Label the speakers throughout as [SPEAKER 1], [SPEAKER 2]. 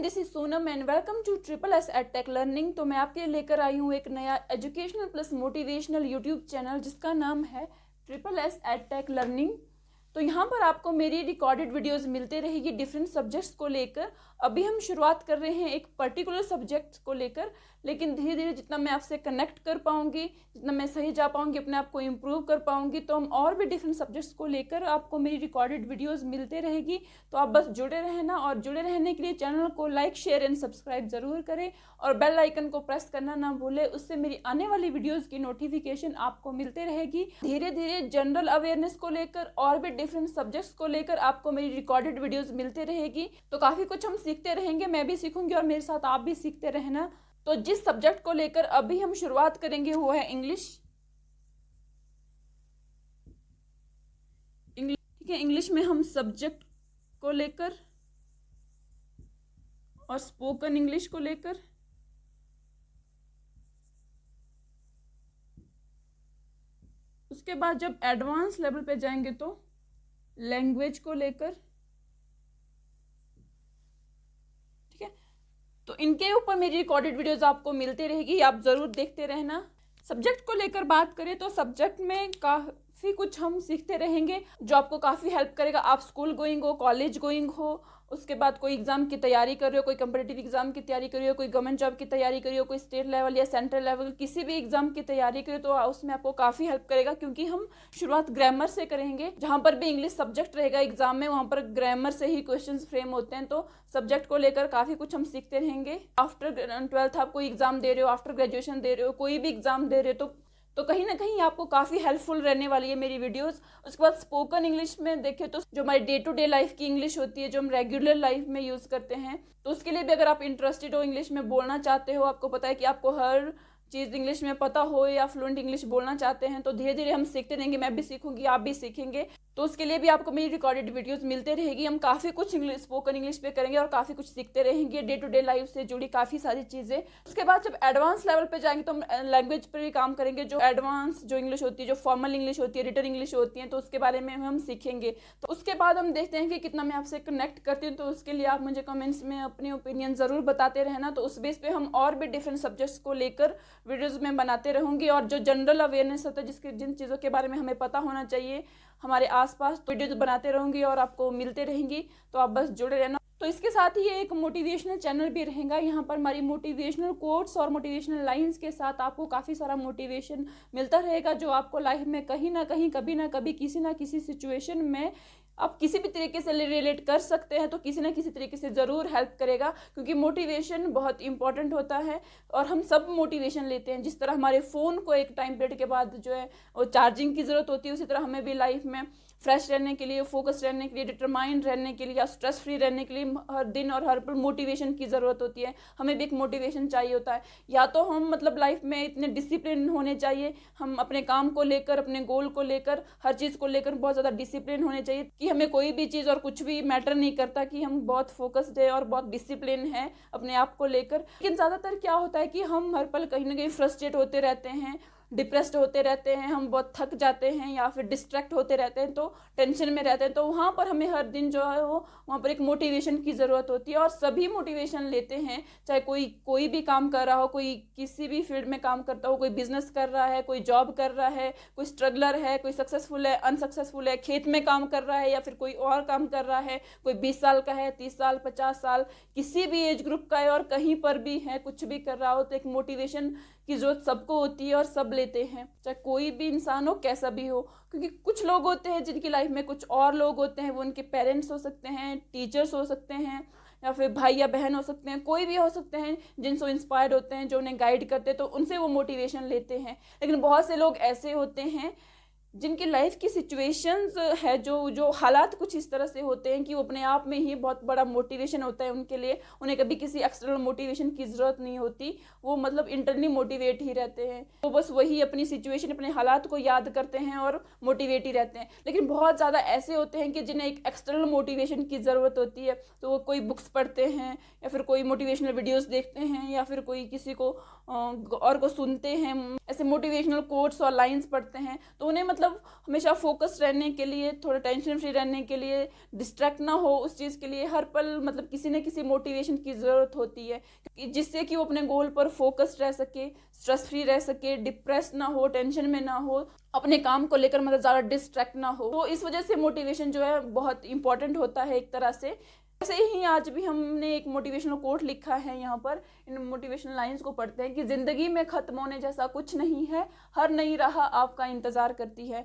[SPEAKER 1] Everyone, this is Sonam and welcome to triple S edtech learning. तो मैं आपके लिए लेकर आई हूँ एक नया educational plus motivational YouTube channel जिसका नाम है ट्रिपल एस एडटेक लर्निंग। तो यहाँ पर आपको मेरी रिकॉर्डेड वीडियोस मिलते रहेगी डिफरेंट सब्जेक्ट्स को लेकर। अभी हम शुरुआत कर रहे हैं एक पर्टिकुलर सब्जेक्ट को लेकर, लेकिन धीरे धीरे जितना मैं आपसे कनेक्ट कर पाऊंगी, जितना मैं सही जा पाऊंगी, अपने आप को इम्प्रूव कर पाऊंगी, तो हम और भी डिफरेंट सब्जेक्ट्स को लेकर आपको मेरी रिकॉर्डेड वीडियोस मिलते रहेगी। तो आप बस जुड़े रहना, और जुड़े रहने के लिए चैनल को लाइक शेयर एंड सब्सक्राइब जरूर करें और बेल आइकन को प्रेस करना ना भूले। उससे मेरी आने वाली वीडियोज़ की नोटिफिकेशन आपको मिलते रहेगी। धीरे धीरे जनरल अवेयरनेस को लेकर और भी डिफरेंट सब्जेक्ट्स को लेकर आपको मेरी रिकॉर्डेड वीडियोस मिलते रहेगी। तो काफ़ी कुछ हम सीखते रहेंगे, मैं भी सीखूंगी और मेरे साथ आप भी सीखते रहना। तो जिस सब्जेक्ट को लेकर अभी हम शुरुआत करेंगे वो है इंग्लिश। ठीक है, इंग्लिश में हम सब्जेक्ट को लेकर और स्पोकन इंग्लिश को लेकर, उसके बाद जब एडवांस लेवल पे जाएंगे तो लैंग्वेज को लेकर। ठीक है, तो इनके ऊपर मेरी रिकॉर्डेड वीडियोस आपको मिलती रहेगी, आप जरूर देखते रहना। सब्जेक्ट को लेकर बात करें तो सब्जेक्ट में काफ़ी कुछ हम सीखते रहेंगे जो आपको काफ़ी हेल्प करेगा। आप स्कूल गोइंग हो, कॉलेज गोइंग हो, उसके बाद कोई एग्ज़ाम की तैयारी कर रहे हो, कोई कम्पिटिटिव एग्ज़ाम की तैयारी कर रहे हो, कोई गवर्नमेंट जॉब की तैयारी कर रहे हो, कोई स्टेट लेवल या सेंट्रल लेवल किसी भी एग्ज़ाम की तैयारी करें, तो उसमें आपको काफ़ी हेल्प करेगा। क्योंकि हम शुरुआत ग्रामर से करेंगे, जहाँ पर भी इंग्लिश सब्जेक्ट रहेगा एग्जाम में वहाँ पर ग्रामर से ही क्वेश्चन फ्रेम होते हैं। तो सब्जेक्ट को लेकर काफ़ी कुछ हम सीखते रहेंगे। आफ्टर 12th आप कोई एग्ज़ाम दे रहे हो, आफ्टर ग्रेजुएशन दे रहे हो, कोई भी एग्ज़ाम दे रहे हो, तो कहीं ना कहीं आपको काफ़ी हेल्पफुल रहने वाली है मेरी वीडियोस। उसके बाद स्पोकन इंग्लिश में देखें तो जो हमारी डे टू डे लाइफ की इंग्लिश होती है, जो हम रेगुलर लाइफ में यूज़ करते हैं, तो उसके लिए भी अगर आप इंटरेस्टेड हो, इंग्लिश में बोलना चाहते हो, आपको पता है कि आपको हर चीज़ इंग्लिश में पता हो या फ्लुएंट इंग्लिश बोलना चाहते हैं, तो धीरे धीरे हम सीखते रहेंगे। मैं भी सीखूंगी, आप भी सीखेंगे, तो उसके लिए भी आपको मेरी रिकॉर्डेड वीडियोस मिलते रहेगी। हम काफ़ी कुछ इंग्लिश स्पोकन इंग्लिश पे करेंगे और काफ़ी कुछ सीखते रहेंगे, डे टू डे लाइफ से जुड़ी काफ़ी सारी चीज़ें। उसके बाद जब एडवांस लेवल पे जाएंगे तो हम लैंग्वेज पर भी काम करेंगे। जो एडवांस जो इंग्लिश होती है, जो फॉर्मल इंग्लिश होती है, रिटन इंग्लिश होती है, तो उसके बारे में हम सीखेंगे। तो उसके बाद हम देखते हैं कि कितना मैं आपसे कनेक्ट करती हूँ। तो उसके लिए आप मुझे कमेंट्स में अपनी ओपिनियन ज़रूर बताते रहना। तो उस बेस पे हम और भी डिफरेंट सब्जेक्ट्स को लेकर वीडियोज़ में बनाते रहूँगी। और जो जनरल अवेयरनेस होता है, जिन चीज़ों के बारे में हमें पता होना चाहिए हमारे आसपास, तो वीडियोज बनाते रहूँगी और आपको मिलते रहेंगी। तो आप बस जुड़े रहना। तो इसके साथ ही ये एक मोटिवेशनल चैनल भी रहेगा। यहाँ पर हमारी मोटिवेशनल कोट्स और मोटिवेशनल लाइंस के साथ आपको काफ़ी सारा मोटिवेशन मिलता रहेगा, जो आपको लाइफ में कहीं ना कहीं, कभी ना कभी, किसी ना किसी सिचुएशन में आप किसी भी तरीके से रिलेट कर सकते हैं। तो किसी ना किसी तरीके से ज़रूर हेल्प करेगा, क्योंकि मोटिवेशन बहुत इंपॉर्टेंट होता है और हम सब मोटिवेशन लेते हैं। जिस तरह हमारे फ़ोन को एक टाइम पीरियड के बाद जो है वो चार्जिंग की ज़रूरत होती है, उसी तरह हमें भी लाइफ में फ्रेश रहने के लिए, फोकस रहने के लिए, डिटरमाइंड रहने के लिए या स्ट्रेस फ्री रहने के लिए हर दिन और हर पल मोटिवेशन की ज़रूरत होती है। हमें भी एक मोटिवेशन चाहिए होता है। या तो हम मतलब लाइफ में इतने डिसिप्लिन होने चाहिए, हम अपने काम को लेकर, अपने गोल को लेकर, हर चीज़ को लेकर बहुत ज़्यादा डिसिप्लिन होने चाहिए कि हमें कोई भी चीज़ और कुछ भी मैटर नहीं करता, कि हम बहुत फोकस्ड है और बहुत डिसिप्लिन है अपने आप को लेकर। लेकिन ज़्यादातर क्या होता है कि हम हर पल कहीं ना कहीं फ्रस्ट्रेट होते रहते हैं, डिप्रेस्ड होते रहते हैं, हम बहुत थक जाते हैं या फिर डिस्ट्रैक्ट होते रहते हैं, तो टेंशन में रहते हैं। तो वहाँ पर हमें हर दिन जो है वो वहाँ पर एक मोटिवेशन की ज़रूरत होती है। और सभी मोटिवेशन लेते हैं, चाहे कोई भी काम कर रहा हो, कोई किसी भी फील्ड में काम करता हो, कोई बिजनेस कर रहा है, कोई जॉब कर रहा है, कोई स्ट्रगलर है, कोई सक्सेसफुल है, अनसक्सेसफुल है, खेत में काम कर रहा है या फिर कोई और काम कर रहा है, कोई 20 साल का है, 30 साल, 50 साल, किसी भी एज ग्रुप का है और कहीं पर भी है, कुछ भी कर रहा हो, तो एक मोटिवेशन की जरूरत सबको होती है और सब लेते हैं, चाहे कोई भी इंसान हो, कैसा भी हो। क्योंकि कुछ लोग होते हैं जिनकी लाइफ में कुछ और लोग होते हैं, वो उनके पेरेंट्स हो सकते हैं, टीचर्स हो सकते हैं, या फिर भाई या बहन हो सकते हैं, कोई भी हो सकते हैं जिनसे वो इंस्पायर्ड होते हैं, जो उन्हें गाइड करते हैं, तो उनसे वो मोटिवेशन लेते हैं। लेकिन बहुत से लोग ऐसे होते हैं जिनकी लाइफ की सिचुएशंस है, जो हालात कुछ इस तरह से होते हैं कि वो अपने आप में ही बहुत बड़ा मोटिवेशन होता है उनके लिए। उन्हें कभी किसी एक्सटर्नल मोटिवेशन की ज़रूरत नहीं होती, वो मतलब इंटरनली मोटिवेट ही रहते हैं। तो बस वही अपनी सिचुएशन, अपने हालात को याद करते हैं और मोटिवेट ही रहते हैं। लेकिन बहुत ज़्यादा ऐसे होते हैं कि जिन्हें एक एक्सटर्नल मोटिवेशन की ज़रूरत होती है, तो वो कोई बुक्स पढ़ते हैं या फिर कोई मोटिवेशनल वीडियोज़ देखते हैं या फिर कोई किसी को और को सुनते हैं, ऐसे मोटिवेशनल कोट्स और लाइन्स पढ़ते हैं, तो उन्हें मतलब हमेशा फोकस रहने के लिए, थोड़ा टेंशन फ्री रहने के लिए, डिस्ट्रैक्ट ना हो उस चीज़ के लिए हर पल मतलब किसी न किसी मोटिवेशन की ज़रूरत होती है, जिससे कि वो अपने गोल पर फोकस्ड रह सके, स्ट्रेस फ्री रह सके, डिप्रेस ना हो, टेंशन में ना हो, अपने काम को लेकर मतलब ज़्यादा डिस्ट्रैक्ट ना हो। तो इस वजह से मोटिवेशन जो है बहुत इंपॉर्टेंट होता है एक तरह से। ऐसे ही आज भी हमने एक मोटिवेशनल कोट लिखा है यहाँ पर, इन मोटिवेशनल लाइंस को पढ़ते हैं कि ज़िंदगी में ख़त्म होने जैसा कुछ नहीं है, हर नई राह आपका इंतज़ार करती है।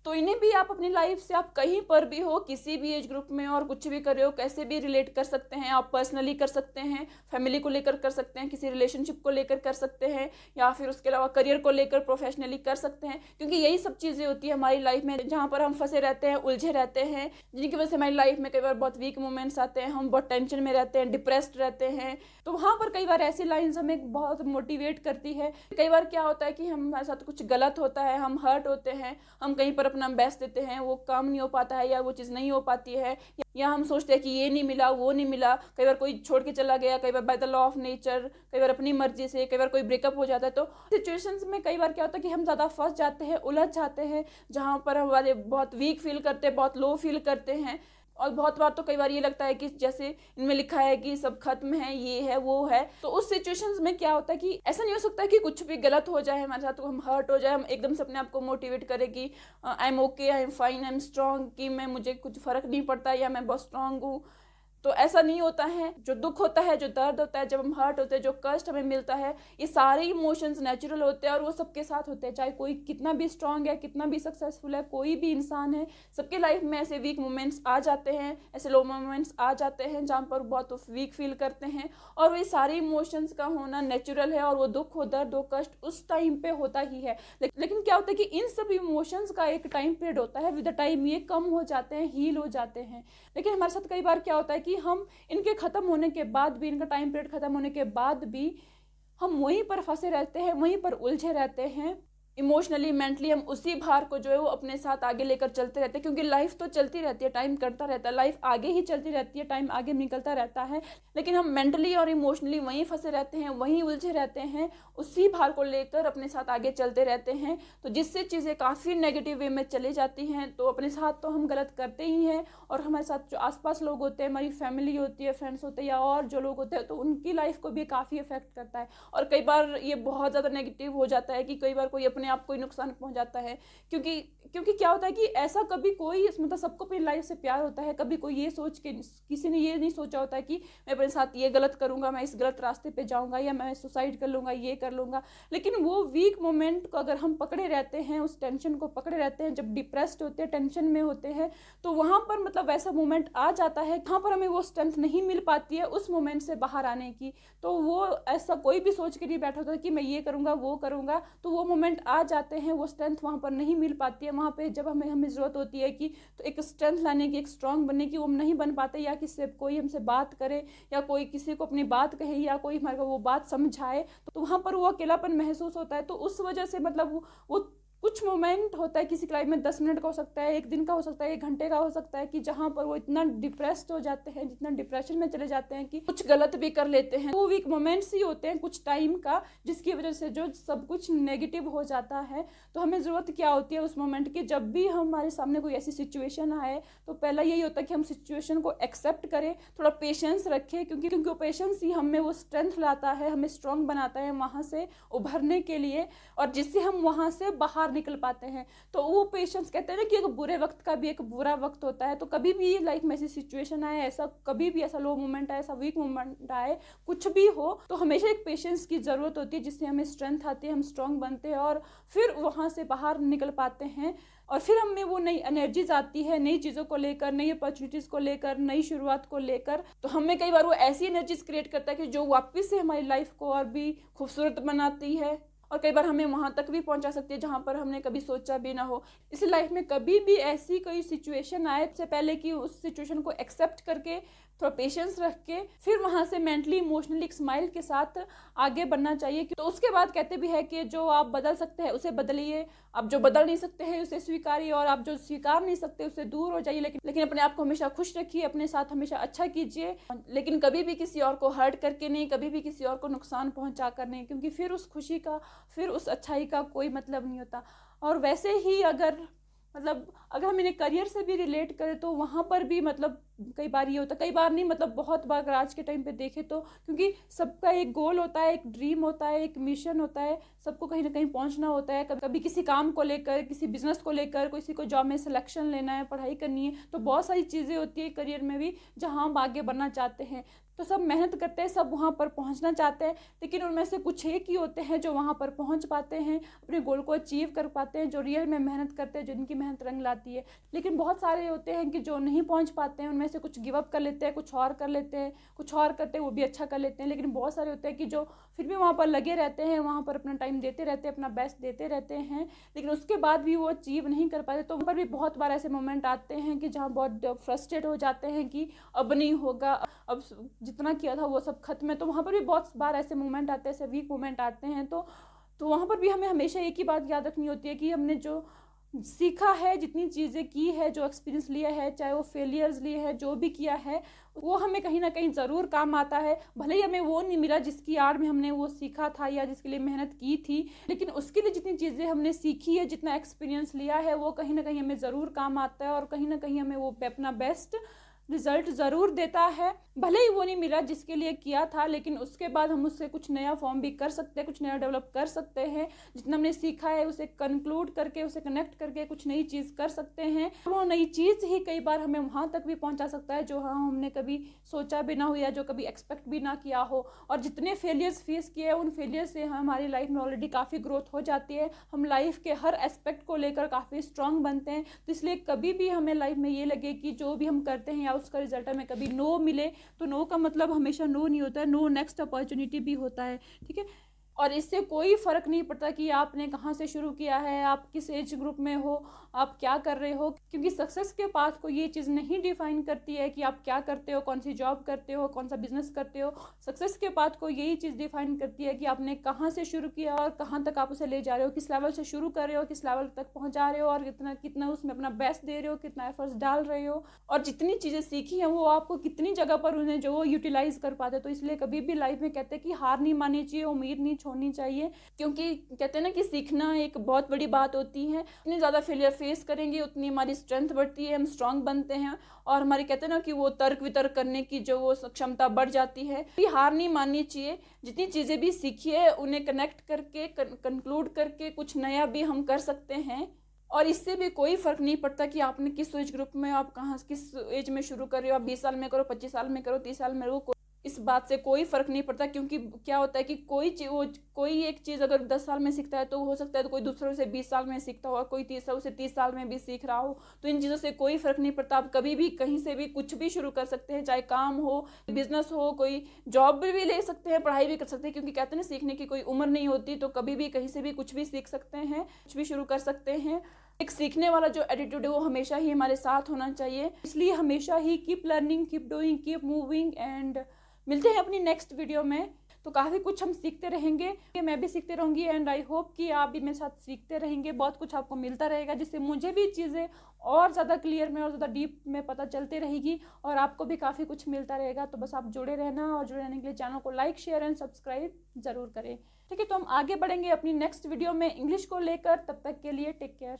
[SPEAKER 1] तो इन्हें भी आप अपनी लाइफ से, आप कहीं पर भी हो, किसी भी एज ग्रुप में और कुछ भी कर रहे हो, कैसे भी रिलेट कर सकते हैं। आप पर्सनली कर सकते हैं, फैमिली को लेकर कर सकते हैं, किसी रिलेशनशिप को लेकर कर सकते हैं, या फिर उसके अलावा करियर को लेकर प्रोफेशनली कर सकते हैं। क्योंकि यही सब चीज़ें होती है हमारी लाइफ में जहाँ पर हम फंसे रहते हैं, उलझे रहते हैं, जिनकी वजह से हमारी लाइफ में कई बार बहुत वीक मोमेंट्स आते हैं, हम बहुत टेंशन में रहते हैं, डिप्रेस्ड रहते हैं। तो वहाँ पर कई बार ऐसी लाइन्स हमें बहुत मोटिवेट करती है। कई बार क्या होता है कि हमारे साथ कुछ गलत होता है, हम हर्ट होते हैं, हम कहीं पर अपना बेस्ट देते हैं, वो काम नहीं हो पाता है या वो चीज़ नहीं हो पाती है, या हम सोचते हैं कि ये नहीं मिला, वो नहीं मिला। कई बार कोई छोड़ के चला गया, कई बार by the law of nature, कई बार अपनी मर्जी से, कई बार कोई ब्रेकअप हो जाता है। तो सिचुएशंस में कई बार क्या होता है कि हम ज़्यादा फंस जाते हैं, उलझ जाते हैं, जहाँ पर हमारे बहुत वीक फील करते हैं, बहुत लो फील करते हैं। और बहुत बार तो कई बार ये लगता है कि जैसे इनमें लिखा है कि सब खत्म है, ये है, वो है। तो उस सिचुएशंस में क्या होता है कि ऐसा नहीं हो सकता कि कुछ भी गलत हो जाए हमारे साथ, तो हम हर्ट हो जाए, हम एकदम से अपने आप को मोटिवेट करें कि I am okay, I am fine, I am strong, कि मुझे कुछ फ़र्क नहीं पड़ता या मैं बहुत स्ट्रांग हूँ। तो ऐसा नहीं होता है। जो दुख होता है, जो दर्द होता है, जब हम हर्ट होते हैं, जो कष्ट हमें मिलता है, ये सारे इमोशंस नेचुरल होते हैं और वो सबके साथ होते हैं। चाहे कोई कितना भी स्ट्रांग है, कितना भी सक्सेसफुल है, कोई भी इंसान है, सबके लाइफ में ऐसे वीक मोमेंट्स आ जाते हैं, ऐसे लो मोमेंट्स आ जाते हैं जहाँ पर बहुत वीक फील करते हैं। और ये सारे इमोशंस का होना नेचुरल है और वो दुख हो, दर्द हो, कष्ट उस टाइम पे होता ही है। लेकिन क्या होता है कि इन सब इमोशंस का एक टाइम पीरियड होता है, विद द टाइम ये कम हो जाते हैं, हील हो जाते हैं। लेकिन हमारे साथ कई बार क्या होता है कि हम इनके ख़त्म होने के बाद भी, इनका टाइम पीरियड ख़त्म होने के बाद भी हम वहीं पर फंसे रहते हैं, वहीं पर उलझे रहते हैं। इमोशनली, मेंटली हम उसी भार को जो है वो अपने साथ आगे लेकर चलते रहते हैं, क्योंकि लाइफ तो चलती रहती है, टाइम करता रहता है, लाइफ आगे ही चलती रहती है, टाइम आगे निकलता रहता है। लेकिन हम मेंटली और इमोशनली वहीं फंसे रहते हैं, वहीं उलझे रहते हैं, उसी भार को लेकर अपने साथ आगे चलते रहते हैं। तो जिससे चीज़ें काफ़ी नेगेटिव वे में चली जाती हैं। तो अपने साथ तो हम गलत करते ही हैं, और हमारे साथ जो आसपास लोग होते हैं, हमारी फैमिली होती है, फ्रेंड्स होते हैं, या और जो लोग होते हैं, तो उनकी लाइफ को भी काफ़ी इफेक्ट करता है। और कई बार ये बहुत ज़्यादा नेगेटिव हो जाता है कि कई बार कोई अपने आप को ही नुकसान पहुंचाता है। क्योंकि क्या होता है कि ऐसा कभी कोई, मतलब सबको अपनी लाइफ से प्यार होता है, कभी कोई ये सोच के, किसी ने ये नहीं सोचा होता है कि मैं अपने साथ ये गलत करूंगा, मैं इस गलत रास्ते पे जाऊंगा, या मैं सुसाइड कर लूंगा, ये कर लूंगा। लेकिन वो वीक मोमेंट को अगर हम पकड़े रहते हैं, उस टेंशन को पकड़े रहते हैं, जब डिप्रेस्ड होते हैं, टेंशन में होते हैं, तो वहाँ पर मतलब वैसा मोमेंट आ जाता है जहाँ पर हमें वो स्ट्रेंथ नहीं मिल पाती है उस मोमेंट से बाहर आने की। तो वो ऐसा कोई भी सोच के नहीं बैठा होता कि मैं ये करूँगा, वो करूँगा, तो वो मोमेंट आ जाते हैं, वो स्ट्रेंथ वहाँ पर नहीं मिल पाती है। वहाँ पे जब हमें ज़रूरत होती है कि तो एक स्ट्रेंथ लाने की, एक स्ट्रांग बनने की, वो हम नहीं बन पाते, या किसी कोई हमसे बात करे, या कोई किसी को अपनी बात कहे, या कोई हमारे को वो बात समझाए, तो वहाँ पर वो अकेलापन महसूस होता है। तो उस वजह से मतलब वो कुछ मोमेंट होता है किसी की लाइफ में, 10 मिनट का हो सकता है, 1 दिन का हो सकता है, 1 घंटे का हो सकता है, कि जहाँ पर वो इतना डिप्रेस्ड हो जाते हैं, जितना डिप्रेशन में चले जाते हैं कि कुछ गलत भी कर लेते हैं। वो वीक मोमेंट्स ही होते हैं कुछ टाइम का, जिसकी वजह से जो सब कुछ नेगेटिव हो जाता है। तो हमें ज़रूरत क्या होती है उस मोमेंट की, जब भी हमारे सामने कोई ऐसी सिचुएशन आए, तो पहला यही होता है कि हम सिचुएशन को एक्सेप्ट करें, थोड़ा पेशेंस रखें, क्योंकि वो पेशेंस ही हमें वो स्ट्रेंथ लाता है, हमें स्ट्रांग बनाता है वहाँ से उभरने के लिए, और जिससे हम वहाँ से बाहर निकल पाते हैं। तो वो पेशेंस, कहते हैं ना कि एक बुरे वक्त का भी एक बुरा वक्त होता है। तो कभी भी लाइफ में ऐसी सिचुएशन आए, ऐसा कभी भी ऐसा लो मोमेंट आए, ऐसा वीक मोमेंट आए, कुछ भी हो, तो हमेशा एक पेशेंस की ज़रूरत होती है, जिससे हमें स्ट्रेंथ आती है, हम स्ट्रांग बनते हैं और फिर वहाँ से बाहर निकल पाते हैं। और फिर हमें वो नई एनर्जीज आती है, नई चीज़ों को लेकर, नई अपॉर्चुनिटीज़ को लेकर, नई शुरुआत को लेकर। तो हमें कई बार वो ऐसी एनर्जीज क्रिएट करता है कि जो वापस से हमारी लाइफ को और भी खूबसूरत बनाती है, और कई बार हमें वहाँ तक भी पहुँचा सकती है जहाँ पर हमने कभी सोचा भी ना हो। इस लाइफ में कभी भी ऐसी कोई सिचुएशन आए, इससे पहले कि उस सिचुएशन को एक्सेप्ट करके, थोड़ा पेशेंस रख के, फिर वहाँ से मेंटली, इमोशनली एक स्माइल के साथ आगे बढ़ना चाहिए। तो उसके बाद कहते भी है कि जो आप बदल सकते हैं उसे बदलिए, आप जो बदल नहीं सकते हैं उसे स्वीकारिए, और आप जो स्वीकार नहीं सकते उससे दूर हो जाइए। लेकिन अपने आप को हमेशा खुश रखिए, अपने साथ हमेशा अच्छा कीजिए, लेकिन कभी भी किसी और को हर्ट करके नहीं, कभी भी किसी और को नुकसान पहुँचा कर नहीं, क्योंकि फिर उस खुशी का, फिर उस अच्छाई का कोई मतलब नहीं होता। और वैसे ही अगर हम इन्हें करियर से भी रिलेट करें तो वहाँ पर भी कई बार ये होता है, कई बार नहीं बहुत बार अगर आज के टाइम पे देखें तो, क्योंकि सबका एक गोल होता है, एक ड्रीम होता है, एक मिशन होता है, सबको कहीं ना कहीं पहुंचना होता है। कभी किसी काम को लेकर, किसी बिजनेस को लेकर, किसी को जॉब में सिलेक्शन लेना है, पढ़ाई करनी है, तो बहुत सारी चीज़ें होती है करियर में भी जहाँ हम आगे बढ़ना चाहते हैं। तो सब मेहनत करते हैं, सब वहाँ पर पहुँचना चाहते हैं, लेकिन उनमें से कुछ एक ही होते हैं जो वहाँ पर पहुँच पाते हैं, अपने गोल को अचीव कर पाते हैं, जो रियल में मेहनत करते हैं, जो इनकी मेहनत रंग लाती है। लेकिन बहुत सारे होते हैं कि जो नहीं पहुँच पाते हैं, उनमें से कुछ गिव अप कर लेते हैं, कुछ और कर लेते हैं, कुछ और करते हैं वो भी अच्छा कर लेते हैं। लेकिन बहुत सारे होते हैं कि जो फिर भी वहाँ पर लगे रहते हैं, वहाँ पर अपना टाइम देते रहते हैं, अपना बेस्ट देते रहते हैं, लेकिन उसके बाद भी वो अचीव नहीं कर पाते। तो वहाँ पर भी बहुत बार ऐसे मोमेंट आते हैं कि जहाँ बहुत फ्रस्ट्रेट हो जाते हैं कि अब नहीं होगा, अब जितना किया था वो सब खत्म है। तो वहाँ पर भी बहुत बार ऐसे मोमेंट आते हैं, ऐसे वीक मोमेंट आते हैं। तो वहाँ पर भी हमें हमेशा एक ही बात याद रखनी होती है कि हमने जो सीखा है, जितनी चीज़ें की है, जो एक्सपीरियंस लिया है, चाहे वो फेलियर्स लिए है, जो भी किया है, वो हमें कहीं ना कहीं ज़रूर काम आता है। भले ही हमें वो नहीं मिला जिसकी आड़ में हमने वो सीखा था या जिसके लिए मेहनत की थी, लेकिन उसके लिए जितनी चीज़ें हमने सीखी है, जितना एक्सपीरियंस लिया है, वो कहीं ना कहीं हमें ज़रूर काम आता है और कहीं ना कहीं हमें वो अपना बेस्ट रिजल्ट ज़रूर देता है। भले ही वो नहीं मिला जिसके लिए किया था, लेकिन उसके बाद हम उससे कुछ नया फॉर्म भी कर सकते हैं, कुछ नया डेवलप कर सकते हैं। जितना हमने सीखा है उसे कंक्लूड करके, उसे कनेक्ट करके कुछ नई चीज़ कर सकते हैं। वो नई चीज़ ही कई बार हमें वहाँ तक भी पहुँचा सकता है जो हमने कभी सोचा भी ना हो या जो कभी एक्सपेक्ट भी ना किया हो। और जितने फेलियर्स फेस किए हैं, उन फेलियर से हमारी लाइफ में ऑलरेडी काफ़ी ग्रोथ हो जाती है। हम लाइफ के हर एस्पेक्ट को लेकर काफ़ी स्ट्रांग बनते हैं। तो इसलिए कभी भी हमें लाइफ में ये लगे कि जो भी हम करते हैं या उसका रिजल्ट हमें कभी नो मिले, तो नो का मतलब हमेशा नो नहीं होता है, नो नेक्स्ट अपॉर्चुनिटी भी होता है। ठीक है, और इससे कोई फ़र्क नहीं पड़ता कि आपने कहाँ से शुरू किया है, आप किस एज ग्रुप में हो, आप क्या कर रहे हो, क्योंकि सक्सेस के पाथ को ये चीज़ नहीं डिफाइन करती है कि आप क्या करते हो, कौन सी जॉब करते हो, कौन सा बिजनेस करते हो। सक्सेस के पाथ को यही चीज़ डिफाइन करती है कि आपने कहाँ से शुरू किया और कहाँ तक आप उसे ले जा रहे हो, किस लेवल से शुरू कर रहे हो, किस लेवल तक पहुँचा रहे हो, और कितना उसमें अपना बेस्ट दे रहे हो, कितना एफर्ट्स डाल रहे हो, और जितनी चीज़ें सीखी हैं वो आपको कितनी जगह पर उन्हें जो वो यूटिलाइज कर पाते। तो इसलिए कभी भी लाइफ में कहते हैं कि हार नहीं माननी चाहिए, उम्मीद नहीं छोड़नी चाहिए, क्योंकि कहते हैं ना कि सीखना एक बहुत बड़ी बात होती है। जितनी ज़्यादा फेलियर फेस करेंगे उतनी हमारी स्ट्रेंथ बढ़ती है, हम स्ट्रांग बनते हैं, और हमारी कहते हैं ना कि वो तर्क वितर्क करने की जो वो क्षमता बढ़ जाती है। हार नहीं माननी चाहिए, जितनी चीज़ें भी सीखी है उन्हें कनेक्ट करके, कंक्लूड करके कुछ नया भी हम कर सकते हैं। और इससे भी कोई फ़र्क नहीं पड़ता कि आपने किस एज ग्रुप में, आप कहाँ किस एज में शुरू कर रहे हो, आप 20 साल में करो, 25 साल में करो, 30 साल में करो, इस बात से कोई फ़र्क नहीं पड़ता। क्योंकि क्या होता है कि कोई एक चीज़ अगर 10 साल में सीखता है तो हो सकता है तो कोई दूसरों से 20 साल में सीखता हो, और कोई तीसरा उसे 30 साल में भी सीख रहा हो। तो इन चीज़ों से कोई फ़र्क नहीं पड़ता, आप कभी भी कहीं से भी कुछ भी शुरू कर सकते हैं, चाहे काम हो, बिजनेस हो, कोई जॉब भी ले सकते हैं, पढ़ाई भी कर सकते हैं, क्योंकि कहते हैं ना सीखने की कोई उम्र नहीं होती। तो कभी भी कहीं से भी कुछ भी सीख सकते हैं, कुछ भी शुरू कर सकते हैं। एक सीखने वाला जो एटीट्यूड है वो हमेशा ही हमारे साथ होना चाहिए। इसलिए हमेशा ही keep learning, keep doing, keep moving, and मिलते हैं अपनी नेक्स्ट वीडियो में। तो काफ़ी कुछ हम सीखते रहेंगे, मैं भी सीखते रहूँगी, एंड आई होप कि आप भी मेरे साथ सीखते रहेंगे। बहुत कुछ आपको मिलता रहेगा जिससे मुझे भी चीज़ें और ज़्यादा क्लियर में और ज़्यादा डीप में पता चलती रहेगी, और आपको भी काफ़ी कुछ मिलता रहेगा। तो बस आप जुड़े रहना, और जुड़े रहने के लिए चैनल को लाइक, शेयर एंड सब्सक्राइब ज़रूर करें। ठीक है, तो हम आगे बढ़ेंगे अपनी नेक्स्ट वीडियो में इंग्लिश को लेकर। तब तक के लिए टेक केयर।